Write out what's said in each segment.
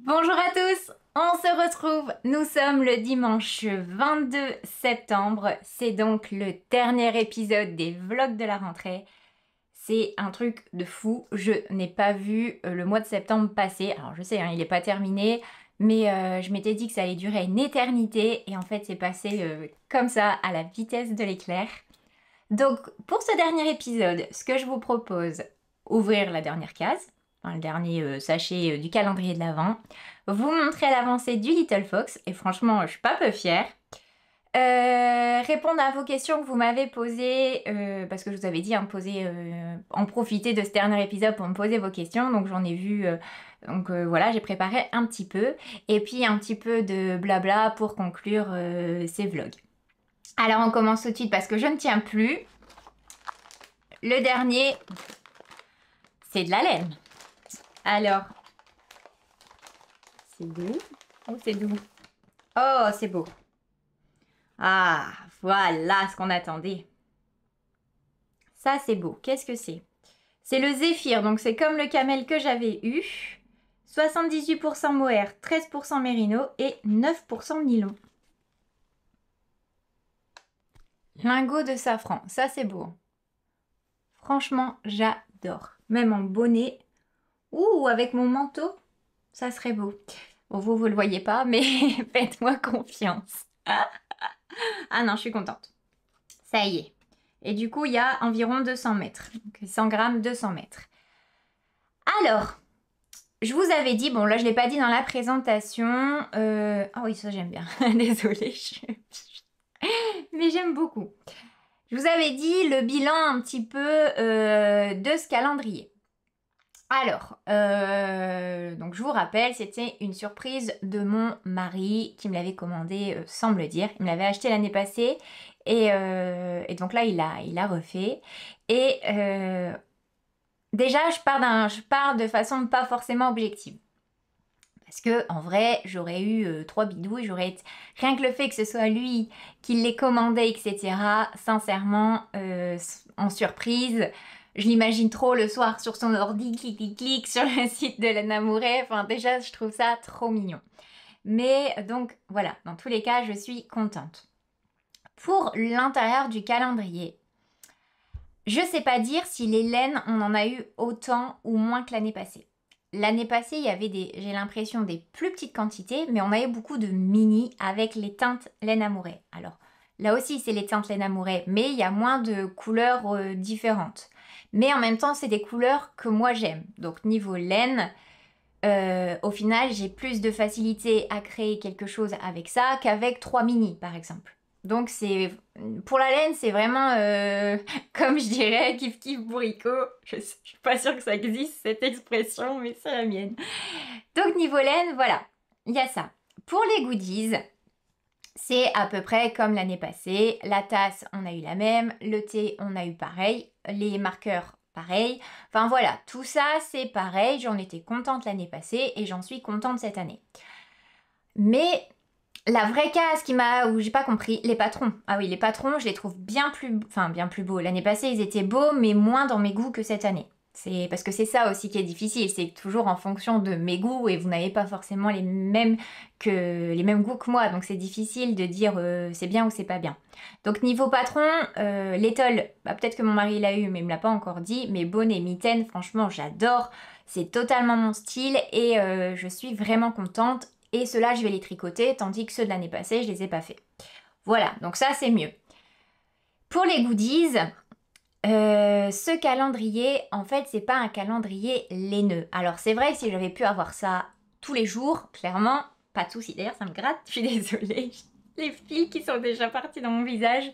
Bonjour à tous, on se retrouve, nous sommes le dimanche 22 septembre, c'est donc le dernier épisode des vlogs de la rentrée. C'est un truc de fou, je n'ai pas vu le mois de septembre passer, alors je sais, hein, il n'est pas terminé, mais je m'étais dit que ça allait durer une éternité et en fait c'est passé comme ça à la vitesse de l'éclair. Donc pour ce dernier épisode, ce que je vous propose, ouvrir la dernière case, enfin, le dernier sachet du calendrier de l'Avent, vous montrer l'avancée du Little Fox, et franchement je suis pas peu fière. Répondre à vos questions que vous m'avez posées, parce que je vous avais dit en profiter de ce dernier épisode pour me poser vos questions, donc j'en ai vu, voilà, j'ai préparé un petit peu, et puis un petit peu de blabla pour conclure ces vlogs. Alors on commence tout de suite parce que je ne tiens plus. Le dernier, c'est de la laine. Alors, c'est doux. Oh, c'est doux. Oh, c'est beau. Ah, voilà ce qu'on attendait. Ça, c'est beau. Qu'est-ce que c'est? C'est le Zéphyr, donc c'est comme le camel que j'avais eu. 78% mohair, 13% mérino et 9% nylon. Lingot de safran, ça c'est beau. Franchement, j'adore. Même en bonnet. Ouh, avec mon manteau, ça serait beau. Bon, vous le voyez pas, mais faites-moi confiance. Ah non, je suis contente. Ça y est. Et du coup, il y a environ 200 mètres. Donc 100 grammes, 200 mètres. Alors, je vous avais dit, bon là je ne l'ai pas dit dans la présentation. Ah oui, ça j'aime bien. Désolée. Mais j'aime beaucoup. Je vous avais dit le bilan un petit peu de ce calendrier. Alors, donc je vous rappelle, c'était une surprise de mon mari qui me l'avait commandé sans me le dire. Il me l'avait acheté l'année passée et donc là il a refait. Et déjà je pars de façon pas forcément objective. Parce que en vrai, j'aurais eu 3 bidouilles, rien que le fait que ce soit lui qui les commandait, etc. Sincèrement, en surprise, je l'imagine trop le soir sur son ordi, clic sur le site de Lana Mouret. Enfin, déjà, je trouve ça trop mignon. Mais donc voilà, dans tous les cas, je suis contente. Pour l'intérieur du calendrier, je sais pas dire si les laines, on en a eu autant ou moins que l'année passée. L'année passée, il y avait j'ai l'impression, des plus petites quantités, mais on avait beaucoup de mini avec les teintes laine amouret. Alors, là aussi, c'est les teintes laine amouret, mais il y a moins de couleurs différentes. Mais en même temps, c'est des couleurs que moi j'aime. Donc, niveau laine, au final, j'ai plus de facilité à créer quelque chose avec ça qu'avec 3 mini, par exemple. Donc pour la laine, c'est vraiment comme je dirais kiff kiff bourricot. Je suis pas sûre que ça existe cette expression, mais c'est la mienne. Donc niveau laine, voilà, il y a ça. Pour les goodies, c'est à peu près comme l'année passée. La tasse, on a eu la même. Le thé, on a eu pareil. Les marqueurs, pareil. Enfin voilà, tout ça, c'est pareil. J'en étais contente l'année passée et j'en suis contente cette année. Mais la vraie case où j'ai pas compris, les patrons. Ah oui, les patrons, je les trouve bien plus beaux. L'année passée, ils étaient beaux, mais moins dans mes goûts que cette année. C'est parce que c'est ça aussi qui est difficile, c'est toujours en fonction de mes goûts et vous n'avez pas forcément les mêmes goûts que moi, donc c'est difficile de dire c'est bien ou c'est pas bien. Donc niveau patron, l'étole, peut-être que mon mari l'a eu, mais il me l'a pas encore dit, mais bonnet, mitaine, franchement j'adore, c'est totalement mon style et je suis vraiment contente. Et ceux-là, je vais les tricoter, tandis que ceux de l'année passée, je les ai pas fait. Voilà, donc ça, c'est mieux. Pour les goodies, ce calendrier, en fait, c'est pas un calendrier laineux. Alors, c'est vrai que si j'avais pu avoir ça tous les jours, clairement, pas de souci. D'ailleurs, ça me gratte, je suis désolée. Les fils qui sont déjà partis dans mon visage.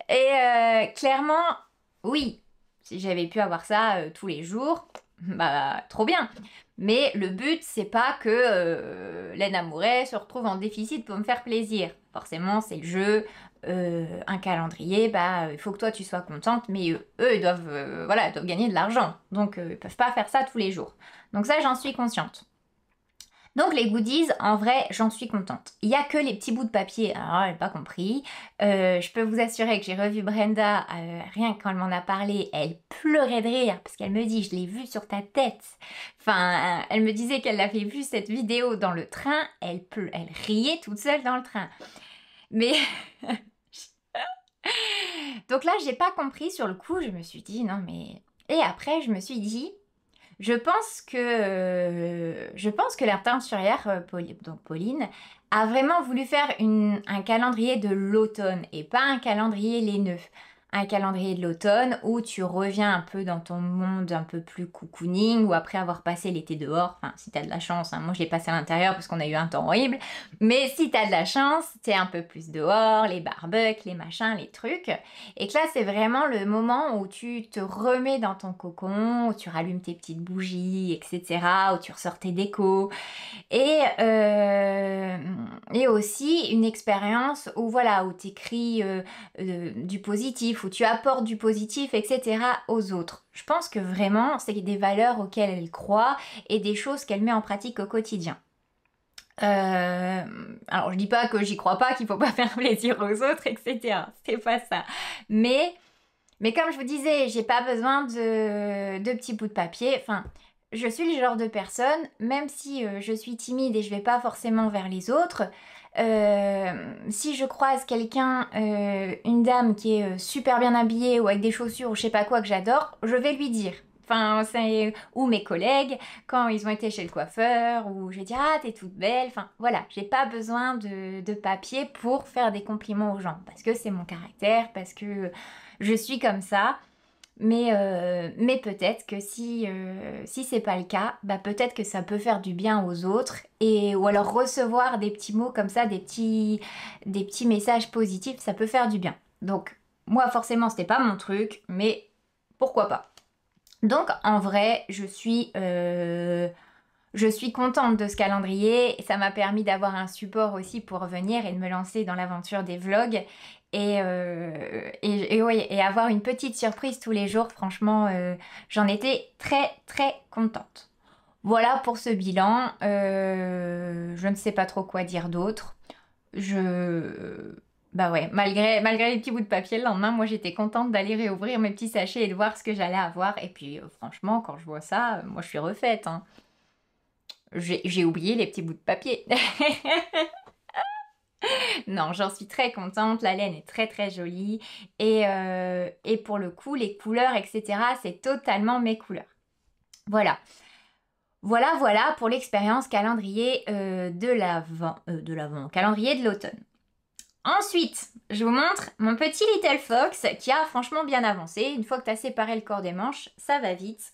Et clairement, oui, si j'avais pu avoir ça tous les jours, bah, trop bien. Mais le but, c'est pas que Laine Amouret se retrouve en déficit pour me faire plaisir. Forcément, c'est le jeu, un calendrier, bah, il faut que toi tu sois contente, mais eux, ils doivent, voilà, ils doivent gagner de l'argent. Donc, ils peuvent pas faire ça tous les jours. Donc ça, j'en suis consciente. Donc les goodies, en vrai, j'en suis contente. Il n'y a que les petits bouts de papier, alors elle n'a pas compris. Je peux vous assurer que j'ai revu Brenda, rien que quand elle m'en a parlé, elle pleurait de rire parce qu'elle me dit je l'ai vu sur ta tête. Enfin, elle me disait qu'elle avait vu cette vidéo dans le train, elle riait toute seule dans le train. Mais donc là, j'ai pas compris sur le coup, je me suis dit non mais... Et après, je me suis dit... Je pense que la teinturière, donc Pauline, a vraiment voulu faire un calendrier de l'automne et pas un calendrier laineux. Un calendrier de l'automne où tu reviens un peu dans ton monde un peu plus cocooning ou après avoir passé l'été dehors. Enfin, si t'as de la chance, hein. Moi je l'ai passé à l'intérieur parce qu'on a eu un temps horrible. Mais si t'as de la chance, t'es un peu plus dehors, les barbecues, les machins, les trucs. Et que là, c'est vraiment le moment où tu te remets dans ton cocon, où tu rallumes tes petites bougies, etc., où tu ressors tes décos. Et aussi une expérience où voilà, où tu écris du positif, où tu apportes du positif, etc. aux autres. Je pense que vraiment, c'est des valeurs auxquelles elle croit et des choses qu'elle met en pratique au quotidien. Alors je dis pas que j'y crois pas, qu'il faut pas faire plaisir aux autres, etc. C'est pas ça. Mais comme je vous disais, j'ai pas besoin de petits bouts de papier. Enfin, je suis le genre de personne, même si je suis timide et je vais pas forcément vers les autres, si je croise quelqu'un, une dame qui est super bien habillée ou avec des chaussures ou je sais pas quoi que j'adore, je vais lui dire. Enfin, ou mes collègues, quand ils ont été chez le coiffeur, ou je vais dire ah t'es toute belle. Enfin voilà, j'ai pas besoin de papier pour faire des compliments aux gens, parce que c'est mon caractère, parce que je suis comme ça. Mais peut-être que si c'est pas le cas, bah peut-être que ça peut faire du bien aux autres ou alors recevoir des petits mots comme ça, des petits messages positifs, ça peut faire du bien. Donc moi forcément c'était pas mon truc, mais pourquoi pas. Donc en vrai je suis contente de ce calendrier. Ça m'a permis d'avoir un support aussi pour revenir et de me lancer dans l'aventure des vlogs. Et avoir une petite surprise tous les jours, franchement, j'en étais très très contente. Voilà pour ce bilan. Je ne sais pas trop quoi dire d'autre. Bah ouais, malgré les petits bouts de papier le lendemain, moi j'étais contente d'aller réouvrir mes petits sachets et de voir ce que j'allais avoir. Et puis franchement, quand je vois ça, moi je suis refaite, hein. J'ai oublié les petits bouts de papier. Non, j'en suis très contente. La laine est très très jolie. Et pour le coup, les couleurs, etc., c'est totalement mes couleurs. Voilà. Voilà pour l'expérience calendrier calendrier de l'automne. Ensuite, je vous montre mon petit Little Fox qui a franchement bien avancé. Une fois que tu as séparé le corps des manches, ça va vite.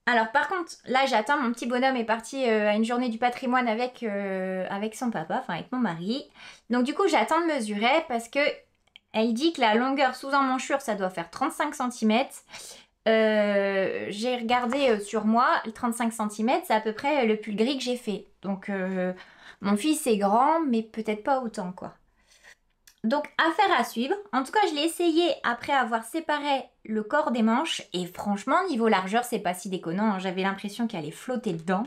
Alors par contre, là j'attends, mon petit bonhomme est parti à une journée du patrimoine avec son papa, enfin avec mon mari. Donc du coup j'attends de mesurer parce que elle dit que la longueur sous emmanchure ça doit faire 35 cm. J'ai regardé sur moi, le 35 cm c'est à peu près le pull gris que j'ai fait. Donc mon fils est grand mais peut-être pas autant quoi. Donc, affaire à suivre. En tout cas, je l'ai essayé après avoir séparé le corps des manches. Et franchement, niveau largeur, c'est pas si déconnant. J'avais l'impression qu'elle allait flotter dedans.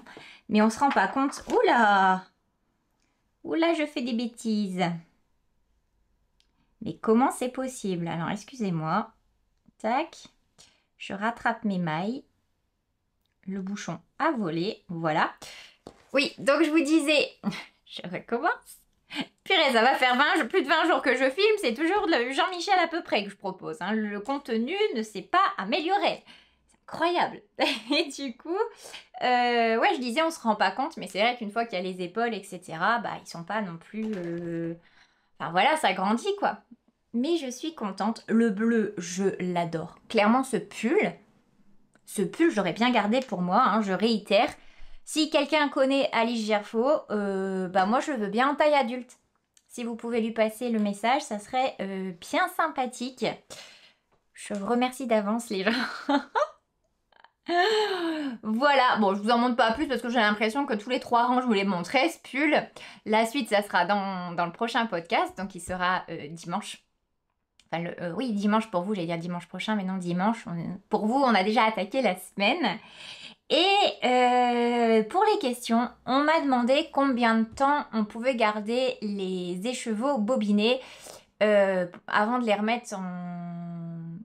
Mais on se rend pas compte. Oula! Oula, je fais des bêtises. Mais comment c'est possible? Alors, excusez-moi. Tac. Je rattrape mes mailles. Le bouchon a volé. Voilà. Oui, donc je vous disais... Je recommence. Purée, ça va faire plus de 20 jours que je filme, c'est toujours le Jean-Michel à peu près que je propose. Hein. Le contenu ne s'est pas amélioré. C'est incroyable. Et du coup, ouais, je disais, on se rend pas compte, mais c'est vrai qu'une fois qu'il y a les épaules, etc., bah, ils sont pas non plus... Enfin voilà, ça grandit, quoi. Mais je suis contente. Le bleu, je l'adore. Clairement, ce pull, j'aurais bien gardé pour moi, hein, je réitère. Si quelqu'un connaît Alice Gerfaux, bah moi je le veux bien en taille adulte. Si vous pouvez lui passer le message, ça serait bien sympathique. Je vous remercie d'avance les gens. Voilà, bon je vous en montre pas plus parce que j'ai l'impression que tous les 3 rangs je vous les montrais ce pull. La suite ça sera dans le prochain podcast, donc il sera dimanche. Enfin, oui, dimanche pour vous, j'allais dire dimanche prochain, mais non, dimanche. Pour vous, on a déjà attaqué la semaine. Et pour les questions, on m'a demandé combien de temps on pouvait garder les écheveaux bobinés avant de les remettre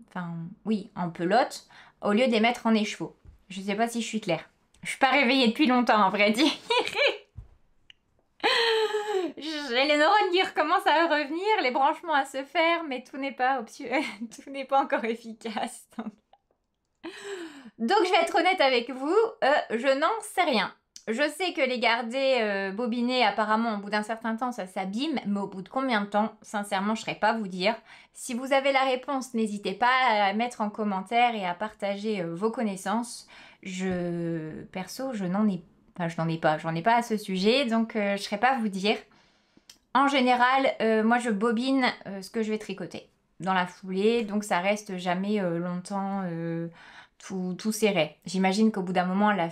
enfin, oui, en pelote, au lieu de les mettre en écheveau. Je sais pas si je suis claire. Je suis pas réveillée depuis longtemps, en vrai dire. J'ai les neurones qui recommencent à revenir, les branchements à se faire, mais tout n'est pas tout n'est pas encore efficace. Donc je vais être honnête avec vous, je n'en sais rien. Je sais que les garder bobinés, apparemment, au bout d'un certain temps, ça s'abîme, mais au bout de combien de temps, sincèrement, je ne saurais pas vous dire. Si vous avez la réponse, n'hésitez pas à mettre en commentaire et à partager vos connaissances. Perso, j'en ai pas à ce sujet, donc je ne saurais pas vous dire. En général, moi, je bobine ce que je vais tricoter dans la foulée, donc ça reste jamais longtemps tout serré. J'imagine qu'au bout d'un moment, la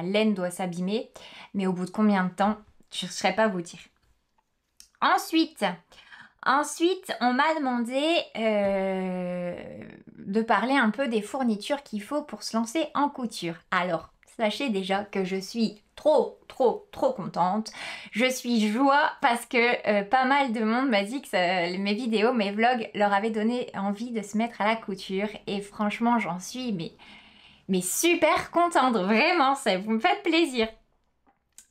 laine doit s'abîmer, mais au bout de combien de temps, je ne saurais pas vous dire. Ensuite, on m'a demandé de parler un peu des fournitures qu'il faut pour se lancer en couture. Alors, sachez déjà que je suis trop contente. Je suis joie parce que pas mal de monde m'a dit que mes vidéos, mes vlogs leur avaient donné envie de se mettre à la couture. Et franchement, j'en suis mais super contente, vraiment, vous me faites plaisir.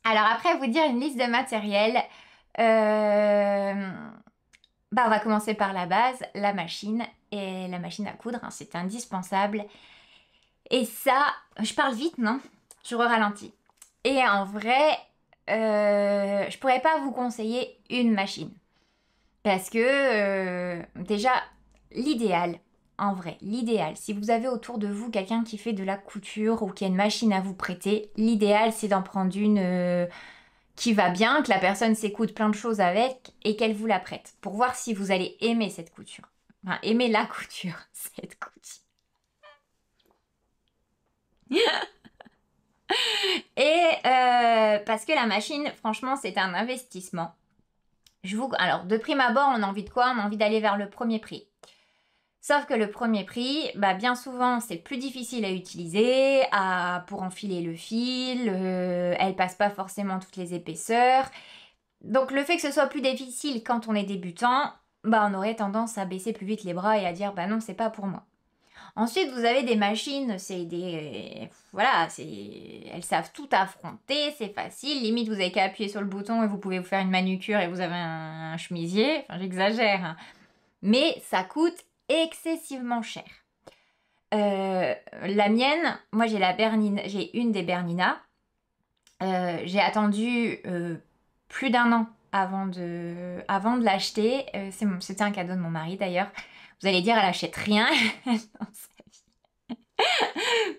Alors après, vous dire une liste de matériel. On va commencer par la base, la machine et la machine à coudre, hein, c'est indispensable. Et ça, je parle vite, non? Je ralentis. Et en vrai, je pourrais pas vous conseiller une machine. Parce que déjà, l'idéal, en vrai, l'idéal, si vous avez autour de vous quelqu'un qui fait de la couture ou qui a une machine à vous prêter, l'idéal c'est d'en prendre une qui va bien, que la personne s'écoute plein de choses avec et qu'elle vous la prête pour voir si vous allez aimer cette couture. Enfin, aimer la couture, cette couture. Et parce que la machine, franchement, c'est un investissement. Alors, de prime abord, on a envie de quoi? On a envie d'aller vers le premier prix. Sauf que le premier prix, bien souvent, c'est plus difficile à utiliser, pour enfiler le fil, elle passe pas forcément toutes les épaisseurs. Donc le fait que ce soit plus difficile quand on est débutant, on aurait tendance à baisser plus vite les bras et à dire non, c'est pas pour moi. Ensuite, vous avez des machines, elles savent tout affronter, c'est facile, limite vous avez qu'à appuyer sur le bouton et vous pouvez vous faire une manucure et vous avez un chemisier, enfin j'exagère, hein. Mais ça coûte excessivement cher. La mienne, moi j'ai une des Bernina. J'ai attendu plus d'un an avant de l'acheter. C'était un cadeau de mon mari d'ailleurs. Vous allez dire, elle achète rien dans sa vie.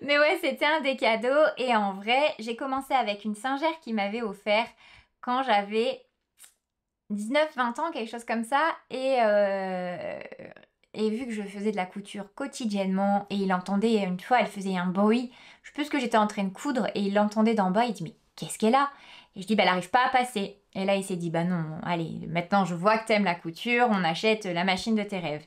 Mais ouais, c'était un des cadeaux. Et en vrai, j'ai commencé avec une singère qui m'avait offert quand j'avais 19-20 ans, quelque chose comme ça. Et vu que je faisais de la couture quotidiennement, et il entendait, une fois, elle faisait un bruit, je sais plus ce que j'étais en train de coudre, et il l'entendait d'en bas, il dit, mais qu'est-ce qu'elle a? Et je dis, elle n'arrive pas à passer. Et là, il s'est dit, non, allez, maintenant je vois que t'aimes la couture, on achète la machine de tes rêves.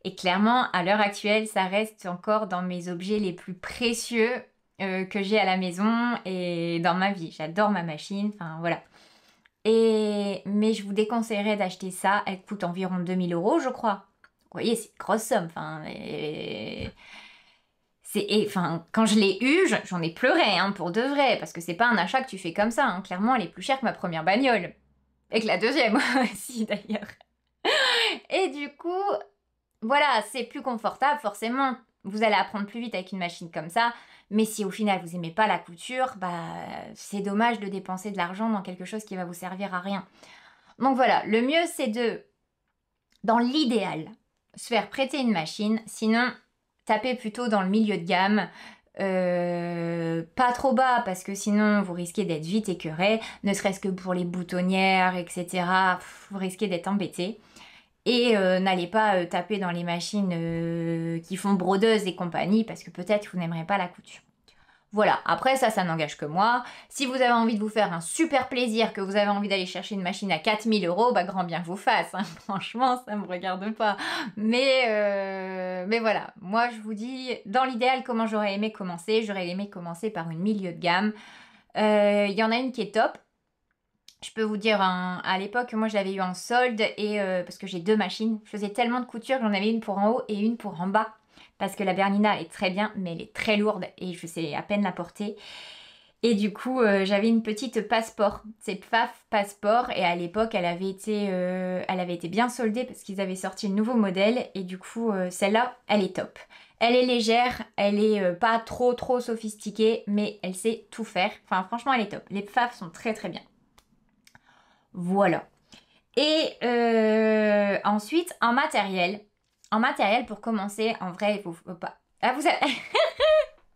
Et clairement, à l'heure actuelle, ça reste encore dans mes objets les plus précieux que j'ai à la maison et dans ma vie. J'adore ma machine, enfin voilà. Mais je vous déconseillerais d'acheter ça, elle coûte environ 2000 €, je crois. Vous voyez, c'est une grosse somme. Quand je l'ai eue, j'en ai pleuré, hein, pour de vrai, parce que c'est pas un achat que tu fais comme ça, hein. Clairement, elle est plus chère que ma première bagnole. Et que la deuxième aussi, d'ailleurs. Et du coup, voilà, c'est plus confortable, forcément. Vous allez apprendre plus vite avec une machine comme ça. Mais si au final, vous aimez pas la couture, c'est dommage de dépenser de l'argent dans quelque chose qui va vous servir à rien. Donc voilà, le mieux, c'est dans l'idéal, se faire prêter une machine, sinon tapez plutôt dans le milieu de gamme, pas trop bas parce que sinon vous risquez d'être vite écœuré, ne serait-ce que pour les boutonnières, etc. Vous risquez d'être embêté. Et n'allez pas taper dans les machines qui font brodeuse et compagnie parce que peut-être vous n'aimerez pas la couture. Voilà, après ça n'engage que moi. Si vous avez envie de vous faire un super plaisir, que vous avez envie d'aller chercher une machine à 4000 euros, bah grand bien vous fasse, hein. Franchement, ça me regarde pas. Mais voilà, moi je vous dis, dans l'idéal, comment j'aurais aimé commencer? J'aurais aimé commencer par une milieu de gamme. Il y en a une qui est top. Je peux vous dire, à l'époque, moi je l'avais eu en solde et parce que j'ai deux machines. Je faisais tellement de couture que j'en avais une pour en haut et une pour en bas. Parce que la Bernina est très bien, mais elle est très lourde et je sais à peine la porter. Et du coup, j'avais une petite Passeport. C'est Pfaff Passeport et à l'époque, elle avait été bien soldée parce qu'ils avaient sorti le nouveau modèle. Et du coup, celle-là, elle est top. Elle est légère, elle est pas trop sophistiquée, mais elle sait tout faire. Enfin, franchement, elle est top. Les Pfaff sont très bien. Voilà. Et ensuite, en matériel. En matériel, pour commencer, en vrai, il faut pas... Ah, vous avez... Hier,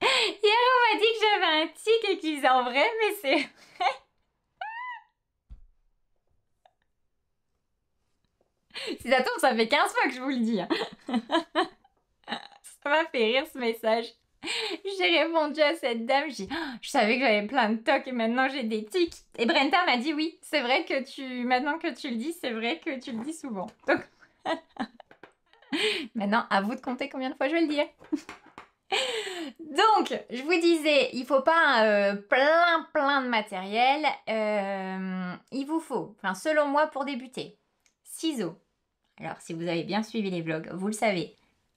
on m'a dit que j'avais un tic et qu'il disait en vrai, mais c'est... Si ça tombe, ça fait 15 fois que je vous le dis, hein. Ça m'a fait rire ce message. J'ai répondu à cette dame, j'ai dit, oh, je savais que j'avais plein de tocs et maintenant j'ai des tics. Et Brenta m'a dit oui, c'est vrai que maintenant que tu le dis, c'est vrai que tu le dis souvent. Donc, maintenant, à vous de compter combien de fois je vais le dire. Donc, je vous disais, il faut pas plein de matériel. Il vous faut, enfin selon moi pour débuter, ciseaux. Alors, si vous avez bien suivi les vlogs, vous le savez,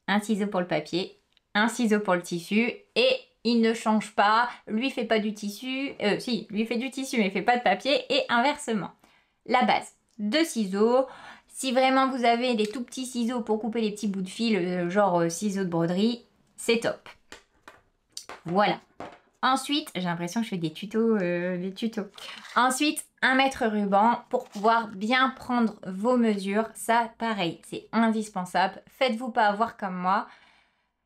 un ciseau pour le papier, un ciseau pour le tissu et il ne change pas, lui fait pas du tissu, si, lui fait du tissu mais il fait pas de papier et inversement. La base, deux ciseaux. Si vraiment vous avez des tout petits ciseaux pour couper les petits bouts de fil, genre ciseaux de broderie, c'est top. Voilà. Ensuite, j'ai l'impression que je fais des tutos. Ensuite, un mètre ruban pour pouvoir bien prendre vos mesures. Ça, pareil, c'est indispensable. Faites-vous pas avoir comme moi.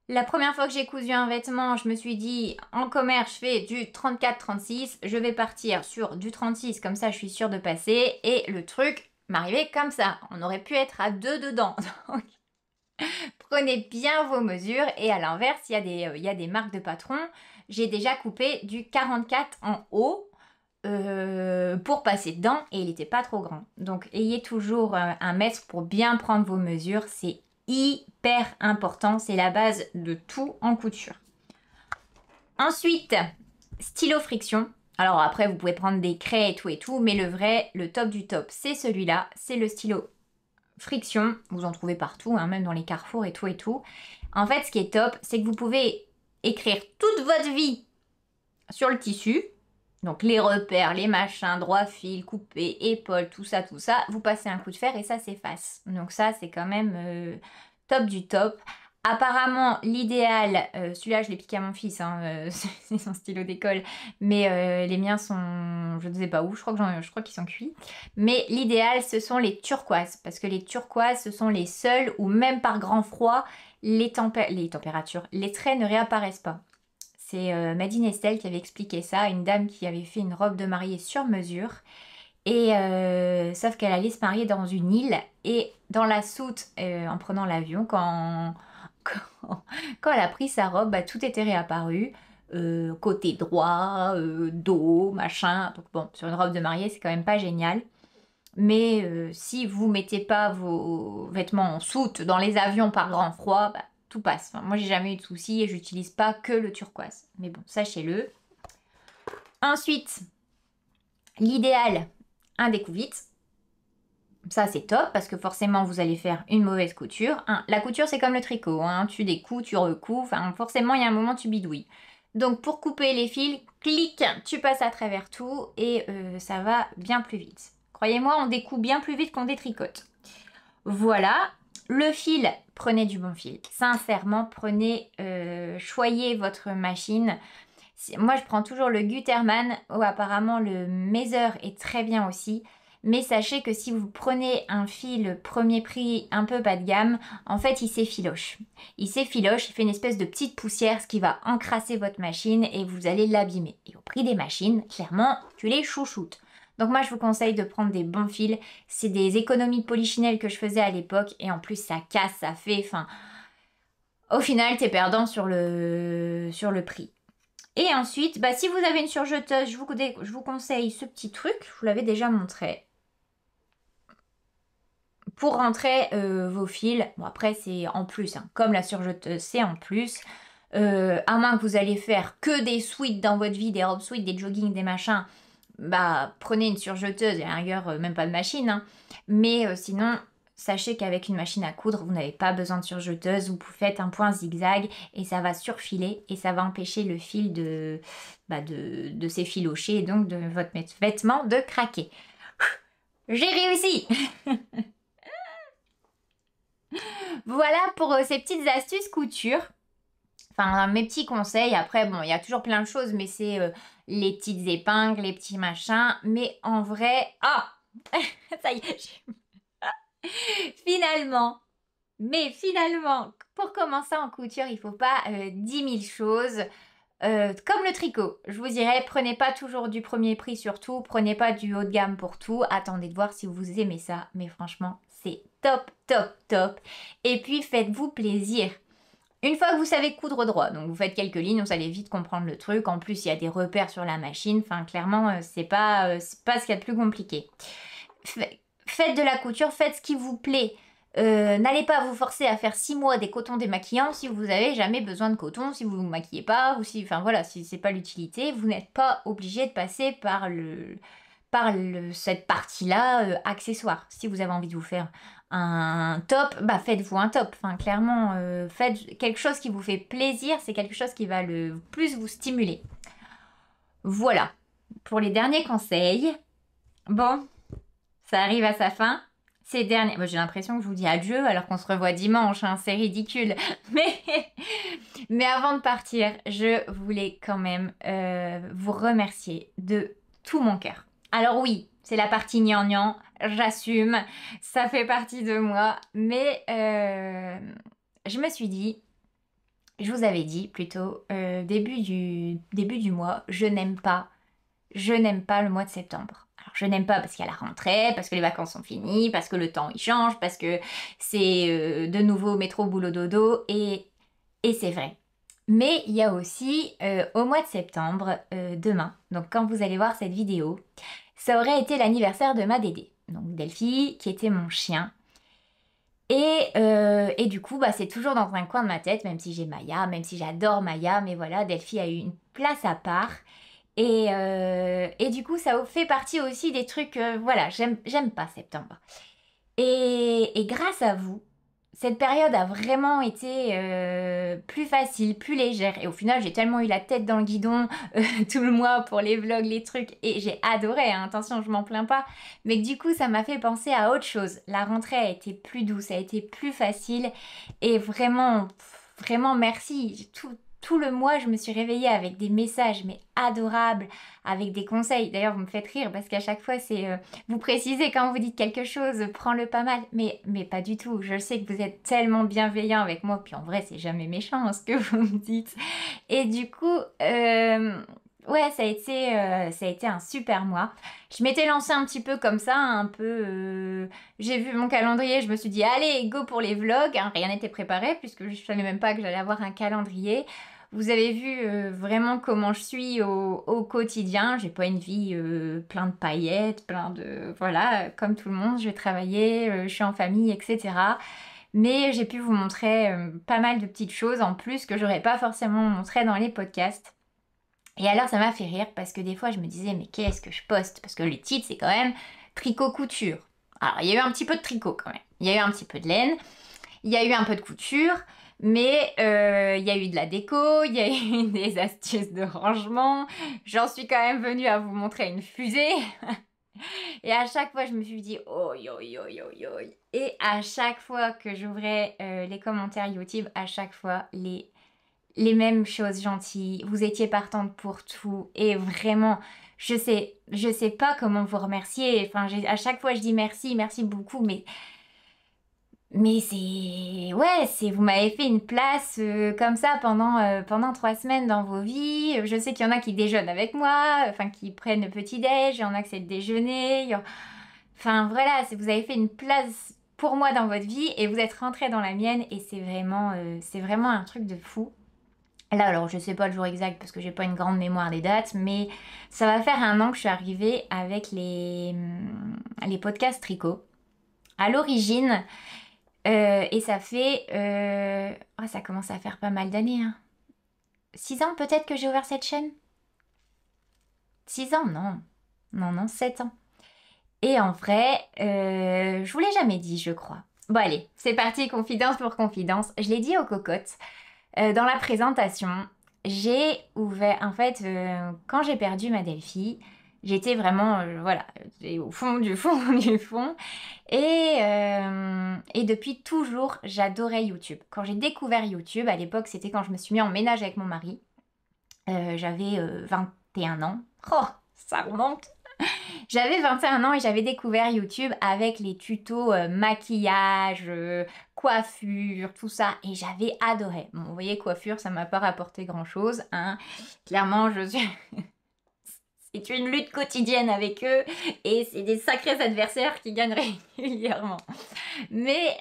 La première fois que j'ai cousu un vêtement, je me suis dit, en commerce, je fais du 34-36. Je vais partir sur du 36, comme ça, je suis sûre de passer. Et le truc m'arrivait comme ça. On aurait pu être à deux dedans. Donc, prenez bien vos mesures. Et à l'inverse, il y a des marques de patrons. J'ai déjà coupé du 44 en haut pour passer dedans et il n'était pas trop grand. Donc ayez toujours un mètre pour bien prendre vos mesures. C'est hyper important. C'est la base de tout en couture. Ensuite, stylo friction. Alors après, vous pouvez prendre des craies et tout. Mais le vrai, le top du top, c'est celui-là. C'est le stylo friction. Vous en trouvez partout, hein, même dans les carrefours et tout. En fait, ce qui est top, c'est que vous pouvez écrire toute votre vie sur le tissu, donc les repères, les machins, droit fil, coupé, épaule, tout ça, vous passez un coup de fer et ça s'efface. Donc ça, c'est quand même top du top. Apparemment, l'idéal, celui-là je l'ai piqué à mon fils, hein, c'est son stylo d'école, mais les miens sont, je ne sais pas où, je crois qu'ils sont cuits. Mais l'idéal, ce sont les turquoises, parce que les turquoises, ce sont les seuls où même par grand froid, les températures, les traits ne réapparaissent pas. C'est Madine Estelle qui avait expliqué ça, une dame qui avait fait une robe de mariée sur mesure. Et sauf qu'elle allait se marier dans une île et dans la soute, en prenant l'avion, quand elle a pris sa robe, bah, tout était réapparu. Côté droit, dos, machin. Donc bon, sur une robe de mariée, c'est quand même pas génial. Mais si vous mettez pas vos vêtements en soute dans les avions par grand froid, bah, tout passe. Enfin, moi, j'ai jamais eu de soucis et j'utilise pas que le turquoise. Mais bon, sachez-le. Ensuite, l'idéal, un découvite. Ça, c'est top parce que forcément, vous allez faire une mauvaise couture. La couture, c'est comme le tricot. Hein. Tu découds, tu recouds. Enfin, forcément, il y a un moment, tu bidouilles. Donc, pour couper les fils, clic, tu passes à travers tout et ça va bien plus vite. Croyez-moi, on découpe bien plus vite qu'on détricote. Voilà. Le fil, prenez du bon fil. Sincèrement, choyez votre machine. Moi, je prends toujours le Gutermann, où apparemment le Mazer est très bien aussi. Mais sachez que si vous prenez un fil premier prix un peu bas de gamme, en fait, il s'effiloche. Il s'effiloche, il fait une espèce de petite poussière, ce qui va encrasser votre machine et vous allez l'abîmer. Et au prix des machines, clairement, tu les chouchoutes. Donc moi, je vous conseille de prendre des bons fils. C'est des économies de polichinelle que je faisais à l'époque. Et en plus, ça casse, ça fait... Enfin, au final, t'es perdant sur le prix. Et ensuite, bah, si vous avez une surjeteuse, je vous conseille ce petit truc, je vous l'avais déjà montré. Pour rentrer vos fils, bon après c'est en plus, hein, comme la surjeteuse c'est en plus, à moins que vous allez faire que des sweats dans votre vie, des robes sweats, des joggings, des machins, bah prenez une surjeteuse, et à la rigueur même pas de machine, hein. Mais sinon, sachez qu'avec une machine à coudre, vous n'avez pas besoin de surjeteuse, vous faites un point zigzag et ça va surfiler et ça va empêcher le fil de s'effilocher et donc de votre vêtement de craquer. J'ai réussi! Voilà pour ces petites astuces couture. Enfin, mes petits conseils. Après, bon, il y a toujours plein de choses, mais c'est les petites épingles, les petits machins. Mais en vrai... Ah! Ça y est, finalement, pour commencer en couture, il faut pas 10 000 choses. Comme le tricot, je vous dirais, prenez pas toujours du premier prix sur tout, prenez pas du haut de gamme pour tout, attendez de voir si vous aimez ça, mais franchement, c'est top, top, top. Et puis, faites-vous plaisir. Une fois que vous savez coudre droit, donc vous faites quelques lignes, vous allez vite comprendre le truc. En plus, il y a des repères sur la machine. Enfin, clairement, c'est pas ce qu'il y a de plus compliqué. Faites de la couture, faites ce qui vous plaît. N'allez pas vous forcer à faire 6 mois des cotons démaquillants si vous n'avez jamais besoin de coton, si vous ne vous maquillez pas, ou si, enfin voilà, si c'est pas l'utilité. Vous n'êtes pas obligé de passer par cette partie-là accessoire. Si vous avez envie de vous faire un top, bah faites-vous un top. Enfin, clairement, faites quelque chose qui vous fait plaisir, c'est quelque chose qui va le plus vous stimuler. Voilà, pour les derniers conseils. Bon, ça arrive à sa fin. Ces derniers... Moi, j'ai l'impression que je vous dis adieu alors qu'on se revoit dimanche, hein, c'est ridicule. Mais avant de partir, je voulais quand même vous remercier de tout mon cœur. Alors oui, c'est la partie gnangnan, j'assume, ça fait partie de moi, mais je me suis dit, je vous avais dit plutôt, début du mois, je n'aime pas le mois de septembre. Alors je n'aime pas parce qu'il y a la rentrée, parce que les vacances sont finies, parce que le temps il change, parce que c'est de nouveau métro, boulot, dodo, et c'est vrai. Mais il y a aussi au mois de septembre, demain, donc quand vous allez voir cette vidéo, ça aurait été l'anniversaire de ma Dédé, donc Delphi, qui était mon chien. Et du coup, bah, c'est toujours dans un coin de ma tête, même si j'ai Maya, même si j'adore Maya, mais voilà, Delphi a eu une place à part. Et du coup, ça fait partie aussi des trucs, voilà, j'aime pas septembre. Et grâce à vous, cette période a vraiment été plus facile, plus légère. Et au final, j'ai tellement eu la tête dans le guidon tout le mois pour les vlogs, les trucs. Et j'ai adoré, hein, attention, je m'en plains pas. Mais que du coup, ça m'a fait penser à autre chose. La rentrée a été plus douce, a été plus facile. Et vraiment, vraiment merci. Tout le mois, je me suis réveillée avec des messages, mais adorables, avec des conseils. D'ailleurs, vous me faites rire parce qu'à chaque fois, c'est... vous précisez quand vous dites quelque chose, prends-le pas mal. Mais pas du tout. Je sais que vous êtes tellement bienveillant avec moi. Puis en vrai, c'est jamais méchant hein, ce que vous me dites. Et du coup, ouais, ça a été un super mois. Je m'étais lancée un petit peu comme ça, un peu... j'ai vu mon calendrier, je me suis dit, allez, go pour les vlogs. Hein, rien n'était préparé puisque je savais même pas que j'allais avoir un calendrier. Vous avez vu vraiment comment je suis au quotidien. J'ai pas une vie plein de paillettes, plein de... Voilà, comme tout le monde, je vais travailler, je suis en famille, etc. Mais j'ai pu vous montrer pas mal de petites choses en plus que j'aurais pas forcément montré dans les podcasts. Et alors ça m'a fait rire parce que des fois je me disais mais qu'est-ce que je poste? Parce que le titre c'est quand même tricot couture. Alors il y a eu un petit peu de tricot quand même. Il y a eu un petit peu de laine. Il y a eu un peu de couture. Mais il y a eu de la déco, il y a eu des astuces de rangement. J'en suis quand même venue à vous montrer une fusée. Et à chaque fois, je me suis dit, oi, oi, oi, oi, oi. Et à chaque fois que j'ouvrais les commentaires YouTube, à chaque fois, les mêmes choses gentilles. Vous étiez partante pour tout. Et vraiment, je sais pas comment vous remercier. Enfin, à chaque fois, je dis merci, merci beaucoup, mais c'est... Ouais, vous m'avez fait une place comme ça pendant 3 semaines dans vos vies. Je sais qu'il y en a qui déjeunent avec moi, enfin qui prennent le petit-déj, il y en a que c'est le déjeuner. Enfin voilà, vous avez fait une place pour moi dans votre vie et vous êtes rentré dans la mienne et c'est vraiment un truc de fou. Là, alors je sais pas le jour exact parce que j'ai pas une grande mémoire des dates, mais ça va faire 1 an que je suis arrivée avec les podcasts tricot. À l'origine, et ça fait... oh, ça commence à faire pas mal d'années, hein. 6 ans peut-être que j'ai ouvert cette chaîne? 6 ans? Non. Non, non, 7 ans. Et en vrai, je vous l'ai jamais dit, je crois. Bon allez, c'est parti, confidence pour confidence. Je l'ai dit aux cocottes. Dans la présentation, j'ai ouvert... En fait, quand j'ai perdu ma Delphi, j'étais vraiment, voilà, au fond du fond du fond. Et depuis toujours, j'adorais YouTube. Quand j'ai découvert YouTube, à l'époque, c'était quand je me suis mis en ménage avec mon mari. J'avais 21 ans. Oh, ça remonte. J'avais 21 ans et j'avais découvert YouTube avec les tutos maquillage, coiffure, tout ça. Et j'avais adoré. Bon, vous voyez, coiffure, ça m'a pas rapporté grand-chose, hein. Clairement, je suis... C'est une lutte quotidienne avec eux et c'est des sacrés adversaires qui gagnent régulièrement. Mais,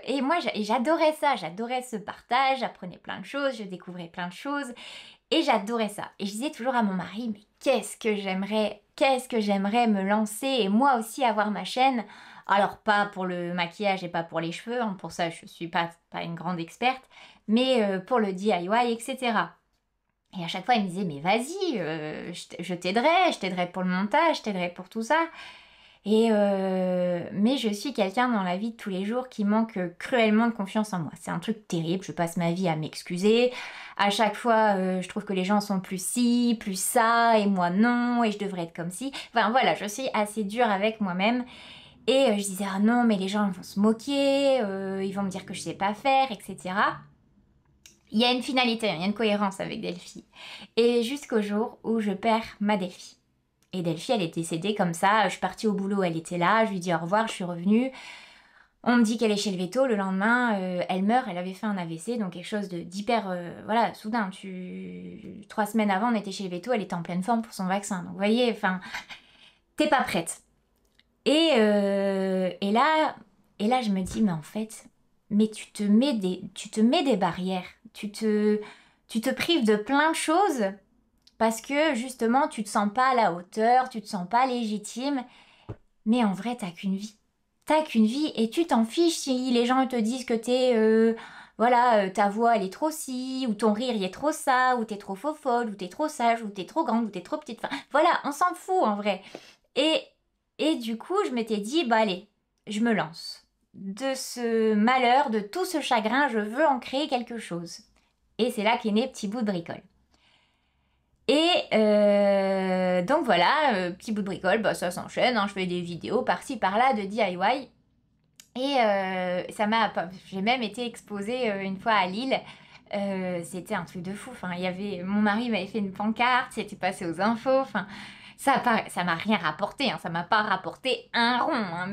et moi, j'adorais ça, j'adorais ce partage, j'apprenais plein de choses, je découvrais plein de choses et j'adorais ça. Et je disais toujours à mon mari, mais qu'est-ce que j'aimerais me lancer et moi aussi avoir ma chaîne. Alors, pas pour le maquillage et pas pour les cheveux, hein, pour ça, je suis pas une grande experte, mais pour le DIY, etc. Et à chaque fois, il me disait, mais vas-y, je t'aiderai pour le montage, je t'aiderai pour tout ça. Mais je suis quelqu'un dans la vie de tous les jours qui manque cruellement de confiance en moi. C'est un truc terrible, je passe ma vie à m'excuser. À chaque fois, je trouve que les gens sont plus ci, plus ça, et moi non, et je devrais être comme ci. Enfin voilà, je suis assez dure avec moi-même. Et je disais, ah non, mais les gens vont se moquer, ils vont me dire que je sais pas faire, etc. Il y a une finalité, il y a une cohérence avec Delphi. Et jusqu'au jour où je perds ma Delphi. Et Delphi, elle est décédée comme ça. Je suis partie au boulot, elle était là. Je lui dis au revoir, je suis revenue. On me dit qu'elle est chez le veto. Le lendemain, elle meurt. Elle avait fait un AVC, donc quelque chose d'hyper... voilà, soudain. 3 semaines avant, on était chez le veto. Elle était en pleine forme pour son vaccin. Donc vous voyez, enfin, t'es pas prête. Et là, je me dis, mais en fait, mais tu te mets des barrières. Tu te prives de plein de choses parce que justement, tu te sens pas à la hauteur, tu te sens pas légitime. Mais en vrai, t'as qu'une vie. T'as qu'une vie et tu t'en fiches si les gens te disent que ta voix elle est trop ci, ou ton rire il est trop ça, ou t'es trop faux folle, ou t'es trop sage, ou t'es trop grande, ou t'es trop petite. Enfin, voilà, on s'en fout en vrai. Et du coup, je m'étais dit, bah allez, je me lance. De ce malheur, de tout ce chagrin, je veux en créer quelque chose. Et c'est là qu'est né Petit Bout de Bricole. Et donc voilà, Petit Bout de Bricole, bah, ça s'enchaîne, hein, je fais des vidéos par-ci par-là de DIY. Et j'ai même été exposée une fois à Lille. C'était un truc de fou. Enfin, mon mari m'avait fait une pancarte, c'était passé aux infos. Enfin, ça m'a rien rapporté, hein, ça m'a pas rapporté un rond. Hein,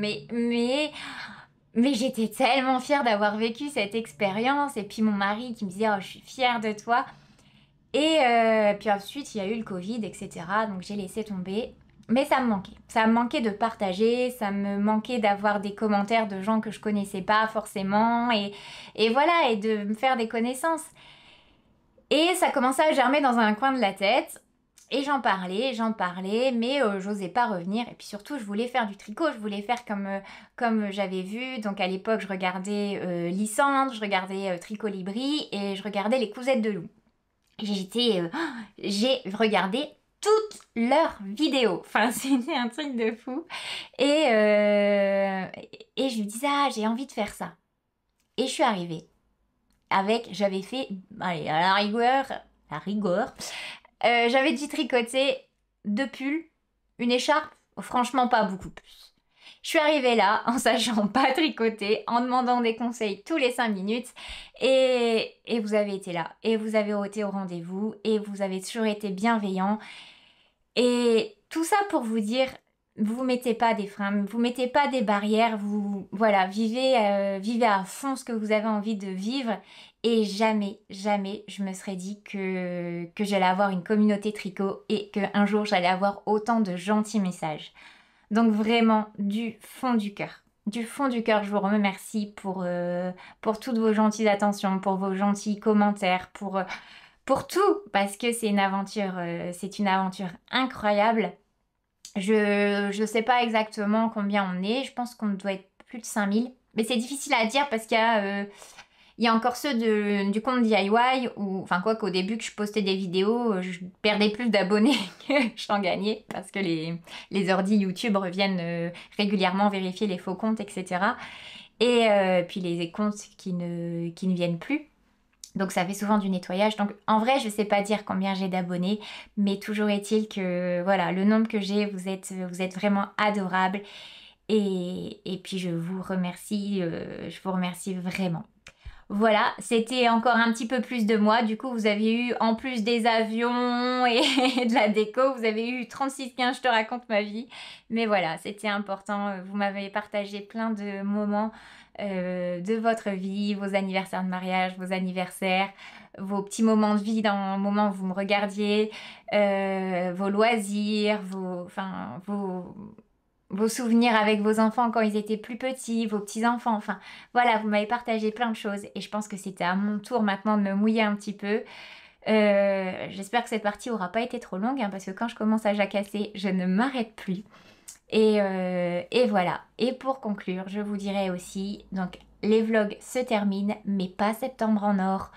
mais j'étais tellement fière d'avoir vécu cette expérience. Et puis mon mari qui me disait, oh, je suis fière de toi. Et puis ensuite, il y a eu le Covid, etc. Donc j'ai laissé tomber. Mais ça me manquait. Ça me manquait de partager, ça me manquait d'avoir des commentaires de gens que je connaissais pas forcément. Et voilà, et de me faire des connaissances. Et ça commençait à germer dans un coin de la tête. Et j'en parlais, mais j'osais pas revenir. Et puis surtout, je voulais faire du tricot, je voulais faire comme j'avais vu. Donc à l'époque, je regardais Lysandre, je regardais Tricot Libri et je regardais Les Cousettes de Loup. J'ai regardé toutes leurs vidéos. Enfin, c'était un truc de fou. Et je lui disais, ah, j'ai envie de faire ça. Et je suis arrivée j'avais fait, allez, à la rigueur, j'avais dû tricoter 2 pulls, une écharpe, franchement pas beaucoup plus. Je suis arrivée là en sachant pas tricoter, en demandant des conseils tous les 5 minutes et vous avez été là et vous avez été au rendez-vous et vous avez toujours été bienveillant. Et tout ça pour vous dire, vous mettez pas des freins, vous mettez pas des barrières, voilà, vivez à fond ce que vous avez envie de vivre. Et jamais, jamais je me serais dit que j'allais avoir une communauté tricot et qu'un jour j'allais avoir autant de gentils messages. Donc vraiment du fond du cœur. du fond du cœur, je vous remercie pour toutes vos gentilles attentions, pour vos gentils commentaires, pour tout, parce que c'est une aventure incroyable. Je sais pas exactement combien on est, je pense qu'on doit être plus de 5000. Mais c'est difficile à dire parce il y a encore ceux du compte DIY, enfin quoi qu'au début que je postais des vidéos, je perdais plus d'abonnés que j'en gagnais parce que les ordis YouTube reviennent régulièrement vérifier les faux comptes, etc. Et puis les comptes qui ne viennent plus. Donc ça fait souvent du nettoyage. Donc en vrai, je sais pas dire combien j'ai d'abonnés, mais toujours est-il que voilà, le nombre que j'ai, vous êtes vraiment adorables. Et puis je vous remercie vraiment. Voilà, c'était encore un petit peu plus de moi. Du coup, vous avez eu, en plus des avions et de la déco, vous avez eu 36-15, je te raconte ma vie. Mais voilà, c'était important. Vous m'avez partagé plein de moments de votre vie, vos anniversaires de mariage, vos anniversaires, vos petits moments de vie dans le moment où vous me regardiez, vos loisirs, vos souvenirs avec vos enfants quand ils étaient plus petits, vos petits-enfants, enfin voilà, vous m'avez partagé plein de choses et je pense que c'était à mon tour maintenant de me mouiller un petit peu. J'espère que cette partie aura pas été trop longue hein, parce que quand je commence à jacasser, je ne m'arrête plus. Et voilà. Et pour conclure, je vous dirais aussi, donc les vlogs se terminent, mais pas septembre en or.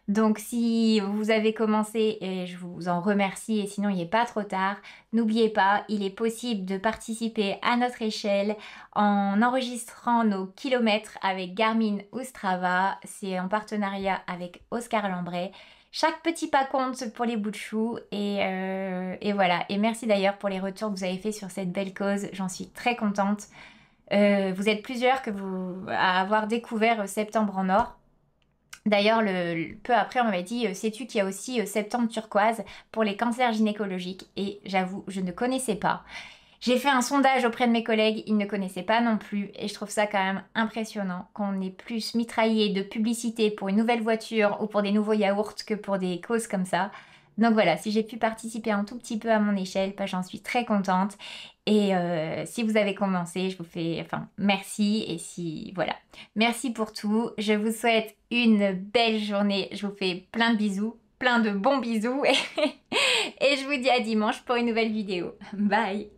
Donc si vous avez commencé, et je vous en remercie, et sinon il n'est pas trop tard, n'oubliez pas, il est possible de participer à notre échelle en enregistrant nos kilomètres avec Garmin ou Strava. C'est en partenariat avec Oscar Lambret. Chaque petit pas compte pour les bouts de chou et voilà. Et merci d'ailleurs pour les retours que vous avez fait sur cette belle cause. J'en suis très contente. Vous êtes plusieurs à avoir découvert Septembre en or. D'ailleurs, peu après, on m'avait dit, sais-tu qu'il y a aussi Septembre turquoise pour les cancers gynécologiques? Et j'avoue, je ne connaissais pas. J'ai fait un sondage auprès de mes collègues, ils ne connaissaient pas non plus et je trouve ça quand même impressionnant qu'on ait plus mitraillé de publicité pour une nouvelle voiture ou pour des nouveaux yaourts que pour des causes comme ça. Donc voilà, si j'ai pu participer un tout petit peu à mon échelle, bah, j'en suis très contente. Et si vous avez commencé, je vous fais, enfin, merci. Et si, voilà, merci pour tout. Je vous souhaite une belle journée. Je vous fais plein de bisous, plein de bons bisous. Et je vous dis à dimanche pour une nouvelle vidéo. Bye!